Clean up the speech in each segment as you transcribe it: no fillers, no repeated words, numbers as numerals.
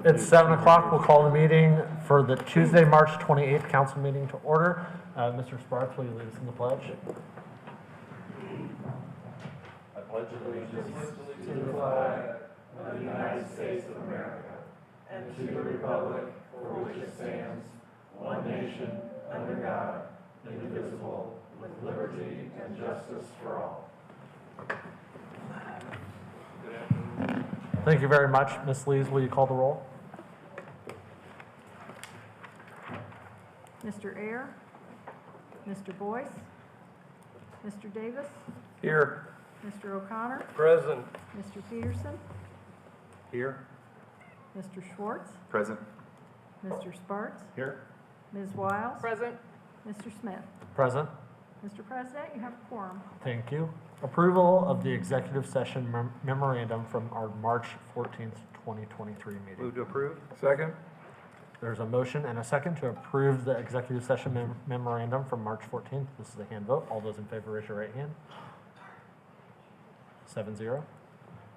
It's 7 o'clock. We'll call the meeting for the Tuesday, March 28th council meeting to order. Mr. Sparks, will you lead us in the pledge? I pledge allegiance to the flag of the United States of America and to the republic for which it stands, one nation, under God, indivisible, with liberty and justice for all. Thank you very much. Ms. Lees, will you call the roll? Mr. Ayer, Mr. Boyce, Mr. Davis, Here. Mr. O'Connor, Present. Mr. Peterson, Here. Mr. Schwartz, Present. Mr. Sparks, Here. Ms. Wiles, Present. Mr. Smith. Present. Mr. President, you have a quorum. Thank you. Approval of the executive session memorandum from our March 14th, 2023 meeting. Move to approve. Second. There's a motion and a second to approve the executive session memorandum from March 14th. This is a hand vote. All those in favor, raise your right hand. 7-0.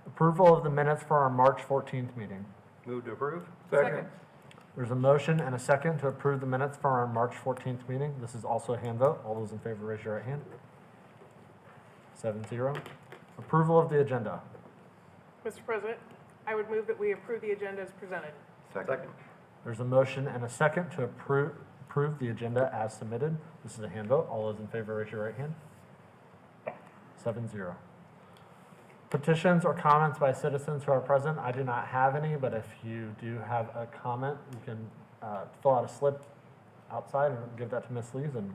Approval of the minutes for our March 14th meeting. Move to approve. Second. There's a motion and a second to approve the minutes for our March 14th meeting. This is also a hand vote. All those in favor, raise your right hand. 7-0. Approval of the agenda. Mr. President, I would move that we approve the agenda as presented. Second. There's a motion and a second to approve the agenda as submitted. This is a hand vote. All those in favor, raise your right hand. 7-0. Petitions or comments by citizens who are present. I do not have any, but if you do have a comment, you can fill out a slip outside and give that to Ms. Lees, and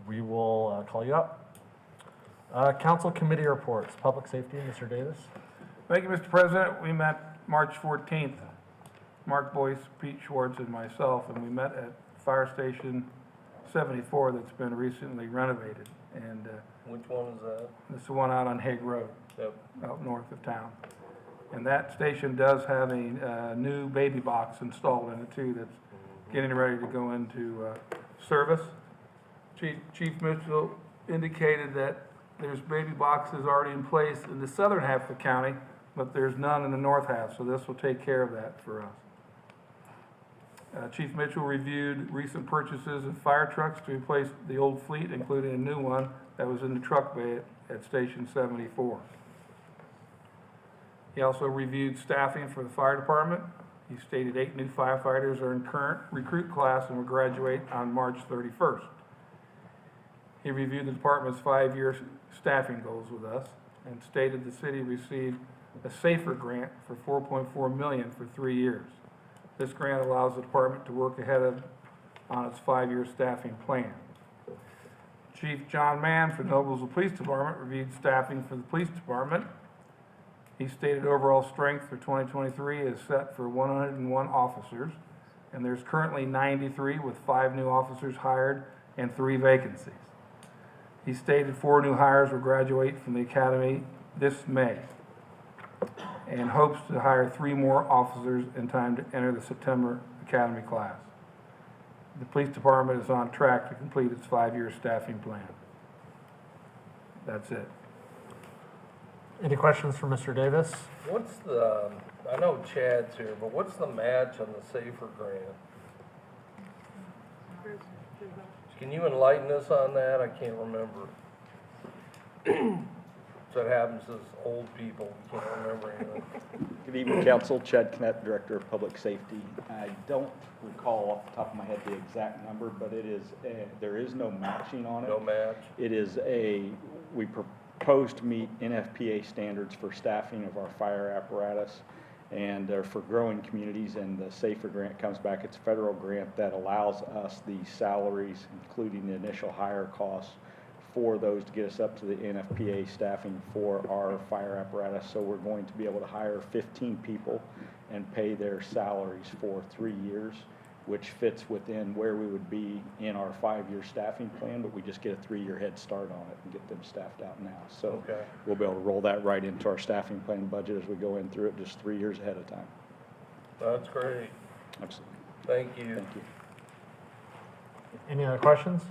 we will call you up. Council committee reports. Public safety, Mr. Davis. Thank you, Mr. President. We met March 14th, Mark Boyce, Pete Schwartz, and myself, and we met at Fire Station 74 that's been recently renovated. And Which one is that? this is the one out on Hague Road, Yep. out north of town. And that station does have a new baby box installed in it too that's getting ready to go into service. Chief Mitchell indicated that there's baby boxes already in place in the southern half of the county, but there's none in the north half, so this will take care of that for us. Chief Mitchell reviewed recent purchases of fire trucks to replace the old fleet, including a new one that was in the truck bay at Station 74. He also reviewed staffing for the fire department. He stated 8 new firefighters are in current recruit class and will graduate on March 31st. He reviewed the department's 5-year staffing goals with us and stated the city received a SAFER grant for $4.4 million for 3 years. This grant allows the department to work ahead on its 5-year staffing plan. Chief John Mann from Noblesville Police Department reviewed staffing for the police department. He stated overall strength for 2023 is set for 101 officers, and there's currently 93 with 5 new officers hired and 3 vacancies. He stated 4 new hires will graduate from the academy this May and hopes to hire 3 more officers in time to enter the September academy class. The police department is on track to complete its 5-year staffing plan. That's it. Any questions for Mr. Davis? What's the, I know Chad's here, but what's the match on the SAFER grant? Can you enlighten us on that? I can't remember. So it happens as old people, we can't remember anything. Good evening, Council. Chad Knet, Director of Public Safety. I don't recall off the top of my head the exact number, but it is there is no matching on it. No match? It is we propose to meet NFPA standards for staffing of our fire apparatus and for growing communities, and the SAFER grant comes back. It's a federal grant that allows us the salaries, including the initial hire costs, for those to get us up to the NFPA staffing for our fire apparatus. So we're going to be able to hire 15 people and pay their salaries for 3 years, which fits within where we would be in our 5-year staffing plan, but we just get a 3-year head start on it and get them staffed out now. So Okay. we'll be able to roll that right into our staffing plan budget as we go in through it just 3 years ahead of time. That's great. Absolutely. Thank you. Thank you. Any other questions?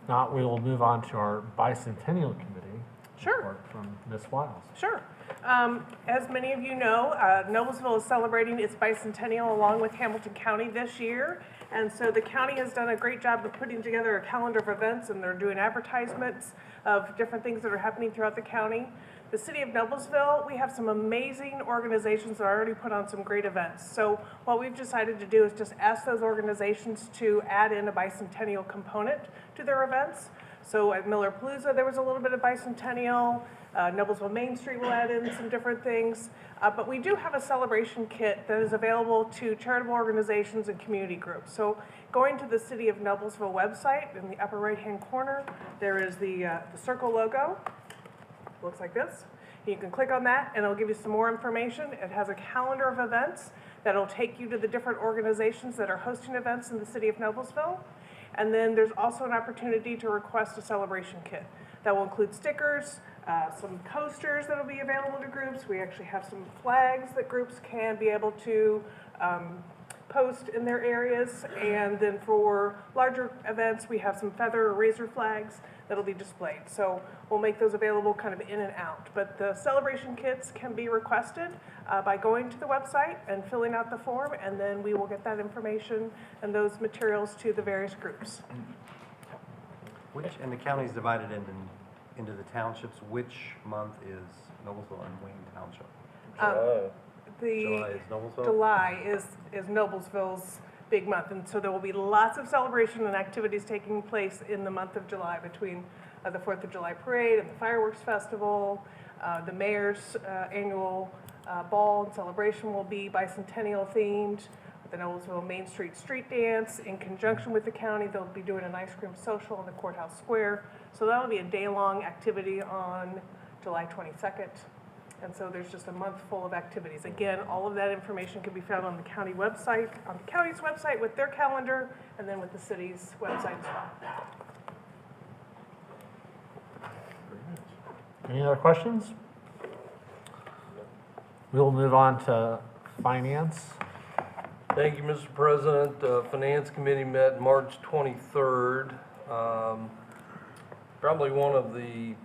Not, we will move on to our bicentennial committee. Sure. report from Ms. Wiles. Sure. As many of you know, Noblesville is celebrating its bicentennial along with Hamilton County this year. And so the county has done a great job of putting together a calendar of events, and they're doing advertisements of different things that are happening throughout the county. The city of Noblesville, we have some amazing organizations that already put on some great events. So what we've decided to do is just ask those organizations to add in a bicentennial component to their events. So at Miller Palooza, there was a little bit of bicentennial. Noblesville Main Street will add in some different things. But we do have a celebration kit that is available to charitable organizations and community groups. So going to the City of Noblesville website, in the upper right-hand corner, there is the circle logo. Looks like this. You can click on that and it'll give you some more information. It has a calendar of events that'll take you to the different organizations that are hosting events in the City of Noblesville. And then there's also an opportunity to request a celebration kit. That will include stickers, some coasters that will be available to groups. We actually have some flags that groups can be able to post in their areas. And then for larger events, we have some feather or razor flags that'll be displayed. So we'll make those available kind of in and out. But the celebration kits can be requested by going to the website and filling out the form, and then we will get that information and those materials to the various groups. And the county's divided into the townships. Which month is Noblesville and Wayne Township? July is Noblesville? July is Noblesville's big month, and so there will be lots of celebration and activities taking place in the month of July between the 4th of July parade and the fireworks festival. The mayor's annual ball and celebration will be bicentennial themed. The Noblesville Main Street Street Dance, in conjunction with the county, they'll be doing an ice cream social in the courthouse square. So that'll be a day-long activity on July 22nd. And so there's just a month full of activities. Again, all of that information can be found on the county website, on the county's website with their calendar, and then with the city's website as well. Any other questions? We'll move on to finance. Thank you, Mr. President. Finance Committee met March 23rd. Probably one of the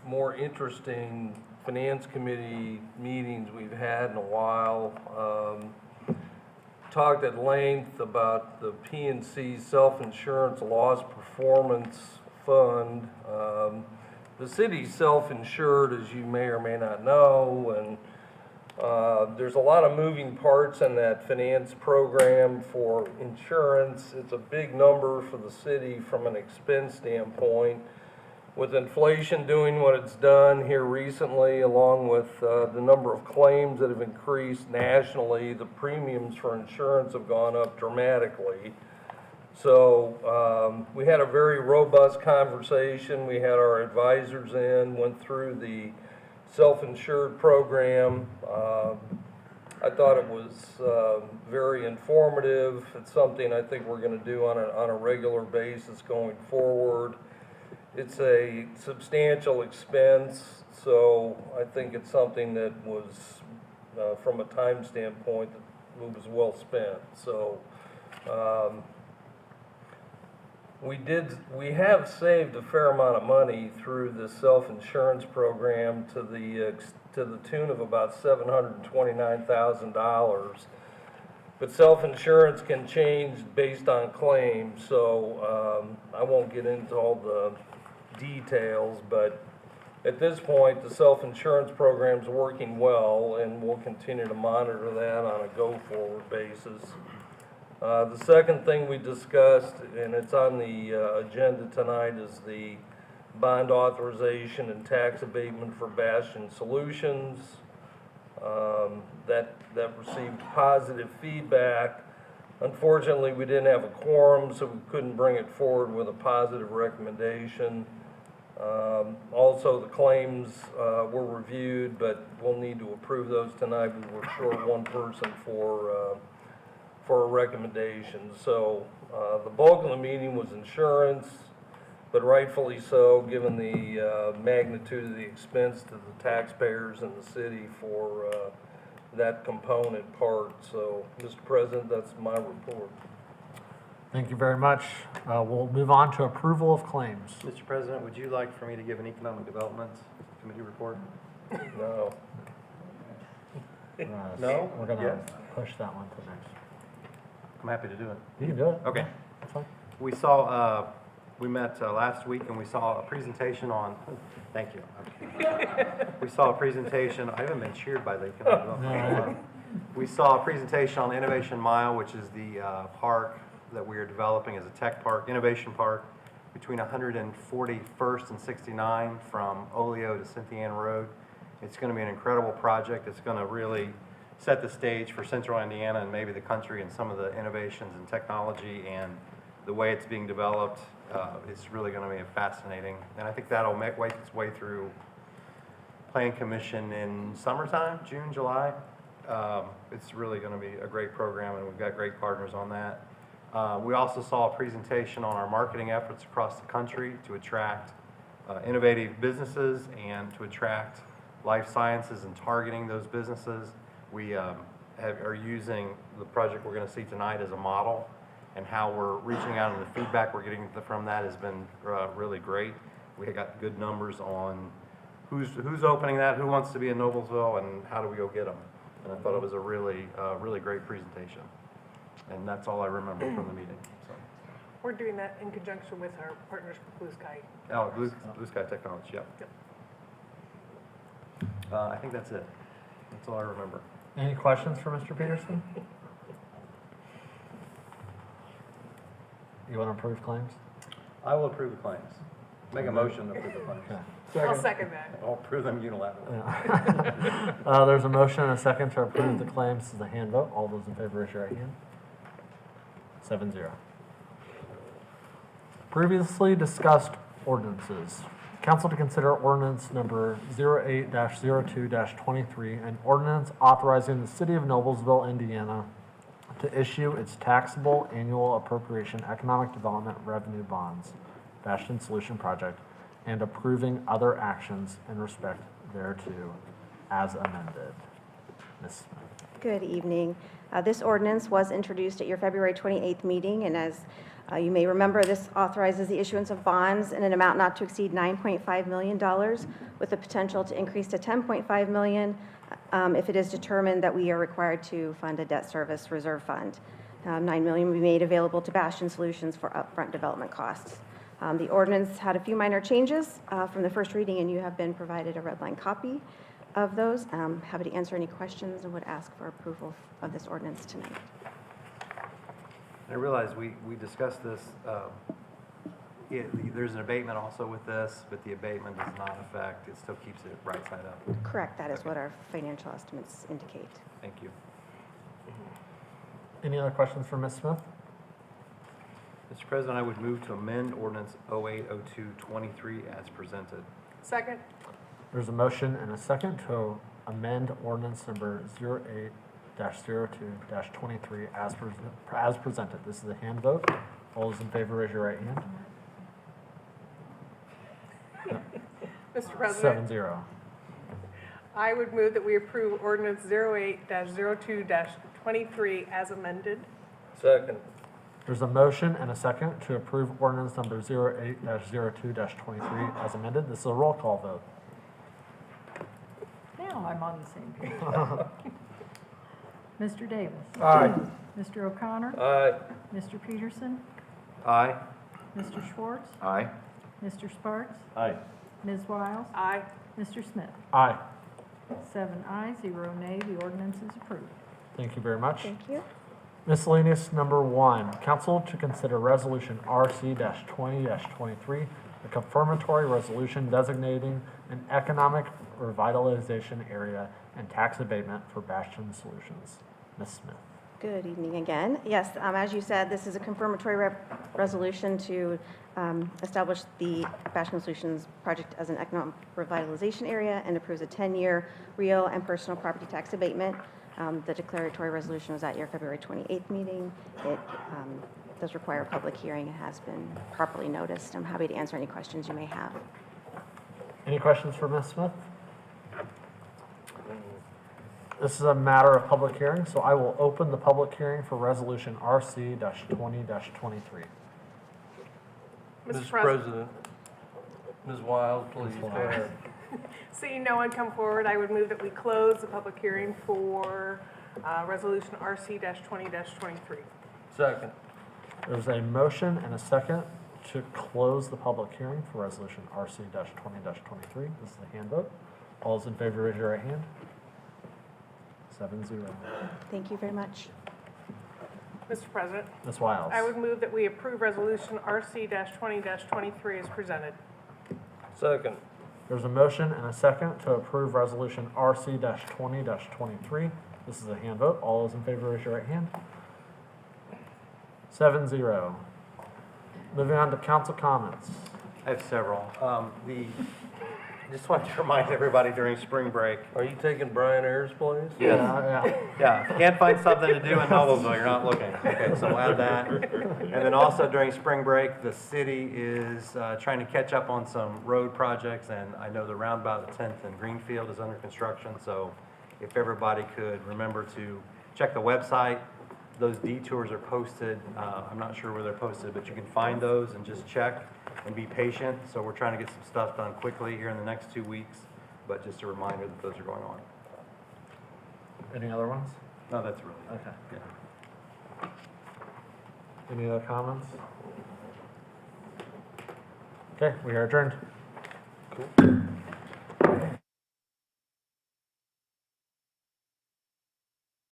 more interesting Finance Committee meetings we've had in a while. Talked at length about the P&C Self-Insurance Loss Performance Fund. The city's self-insured, as you may or may not know, and there's a lot of moving parts in that finance program for insurance. It's a big number for the city from an expense standpoint. With inflation doing what it's done here recently, along with the number of claims that have increased nationally, the premiums for insurance have gone up dramatically. So we had a very robust conversation. We had our advisors in, went through the self-insured program. I thought it was very informative. It's something I think we're going to do on a regular basis going forward. It's a substantial expense, so I think it's something that was, from a time standpoint, that was well spent. So we have saved a fair amount of money through the self-insurance program to the tune of about $729,000. But self-insurance can change based on claims, so I won't get into all the details, but at this point, the self-insurance program's working well, and we'll continue to monitor that on a go-forward basis. The second thing we discussed, and it's on the agenda tonight, is the bond authorization and tax abatement for Bastion Solutions. That received positive feedback. Unfortunately, we didn't have a quorum, so we couldn't bring it forward with a positive recommendation. Also, the claims were reviewed, but we'll need to approve those tonight. We were short one person for a recommendation. So the bulk of the meeting was insurance, but rightfully so, given the magnitude of the expense to the taxpayers in the city for that component part. So, Mr. President, that's my report. Thank you very much. We'll move on to approval of claims. Mr. President, would you like for me to give an economic development committee report? No. No? We're gonna Yes. push that one to next. I'm happy to do it. You can do it. Okay. That's fine. We saw, we met last week and we saw a presentation on, thank you. We saw a presentation, I haven't been cheered by the economic development. We saw a presentation on the Innovation Mile, which is the park that we are developing as a tech park, innovation park, between 141st and 69 from Oleo to Cynthia Ann Road. It's going to be an incredible project. It's going to really set the stage for central Indiana and maybe the country and some of the innovations in technology and the way it's being developed. It's really going to be fascinating. And I think that'll make its way through Planning Commission in summertime, June, July. It's really going to be a great program, and we've got great partners on that. We also saw a presentation on our marketing efforts across the country to attract innovative businesses and to attract life sciences and targeting those businesses. We are using the project we're going to see tonight as a model, and how we're reaching out, and the feedback we're getting from that has been really great. We got good numbers on who's opening that, who wants to be in Noblesville, and how do we go get them. And I thought it was a really great presentation. And that's all I remember from the meeting. So. We're doing that in conjunction with our partners with Blue Sky. Oh, Blue Sky Technology, yep. I think that's it. That's all I remember. Any questions for Mr. Peterson? You want to approve claims? I will approve the claims. Make a motion to approve the claims. Okay. I'll second that. I'll approve them unilaterally. Yeah. There's a motion and a second to approve the claims. This is a hand vote. All those in favor, raise your right hand. 7-0. Previously discussed ordinances. Council to consider ordinance number 08-02-23, an ordinance authorizing the city of Noblesville, Indiana to issue its taxable annual appropriation economic development revenue bonds, Bastion Solution Project, and approving other actions in respect thereto as amended. Ms. Smith. Good evening. This ordinance was introduced at your February 28th meeting, and as you may remember, this authorizes the issuance of bonds in an amount not to exceed $9.5 million, with the potential to increase to $10.5 million if it is determined that we are required to fund a debt service reserve fund. $9 million will be made available to Bastion Solutions for upfront development costs. The ordinance had a few minor changes from the first reading, and you have been provided a red line copy of those. I'm happy to answer any questions and would ask for approval of this ordinance tonight. I realize we discussed this, there's an abatement also with this, but the abatement does not affect, it still keeps it right side up. Correct. That is what our financial estimates indicate. Thank you. Any other questions for Ms. Smith? Mr. President, I would move to amend ordinance 080223 as presented. Second? There's a motion and a second to amend ordinance number 08-02-23 as presented. This is a hand vote. All those in favor, raise your right hand. Mr. President? 7-0. I would move that we approve ordinance 08-02-23 as amended. Second. There's a motion and a second to approve ordinance number 08-02-23 as amended. This is a roll call vote. Now I'm on the same page. Mr. Davis. Aye. Mr. O'Connor. Aye. Mr. Peterson. Aye. Mr. Schwartz. Aye. Mr. Sparks. Aye. Ms. Wiles. Aye. Mr. Smith. Aye. 7 ayes, 0 nay. The ordinance is approved. Thank you very much. Thank you. Miscellaneous number 1, council to consider resolution RC-20-23, a confirmatory resolution designating an economic revitalization area and tax abatement for Bastion Solutions. Ms. Smith. Good evening again. Yes, as you said, this is a confirmatory resolution to establish the Bastion Solutions project as an economic revitalization area and approves a 10-year real and personal property tax abatement. The declaratory resolution was at your February 28th meeting. It does require a public hearing. It has been properly noticed. I'm happy to answer any questions you may have. Any questions for Ms. Smith? This is a matter of public hearing, so I will open the public hearing for resolution RC-20-23. Mr. President, Ms. Wild, please Ms. go Wild. ahead. Seeing no one come forward, I would move that we close the public hearing for Resolution RC-20-23. Second. There's a motion and a second to close the public hearing for resolution RC-20-23. This is a hand vote. All those in favor, raise your right hand. 7-0. Thank you very much. Mr. President, Ms. Wiles. I would move that we approve Resolution RC-20-23 as presented. Second. There's a motion and a second to approve resolution RC-20-23. This is a hand vote. All those in favor, raise your right hand. 7-0. Moving on to council comments. I have several. Just wanted to remind everybody during spring break. Are you taking Brian Ayers' place? Yeah. Yeah, if you can't find something to do in Noblesville, you're not looking. Okay, so we'll add that. And then also during spring break, the city is trying to catch up on some road projects, and I know the roundabout at 10th and Greenfield is under construction, so if everybody could remember to check the website. Those detours are posted. I'm not sure where they're posted, but you can find those and just check and be patient. So we're trying to get some stuff done quickly here in the next 2 weeks, but just a reminder that those are going on. Any other ones? No, that's really it. Okay. Yeah. Any other comments? Okay, we are adjourned. Cool.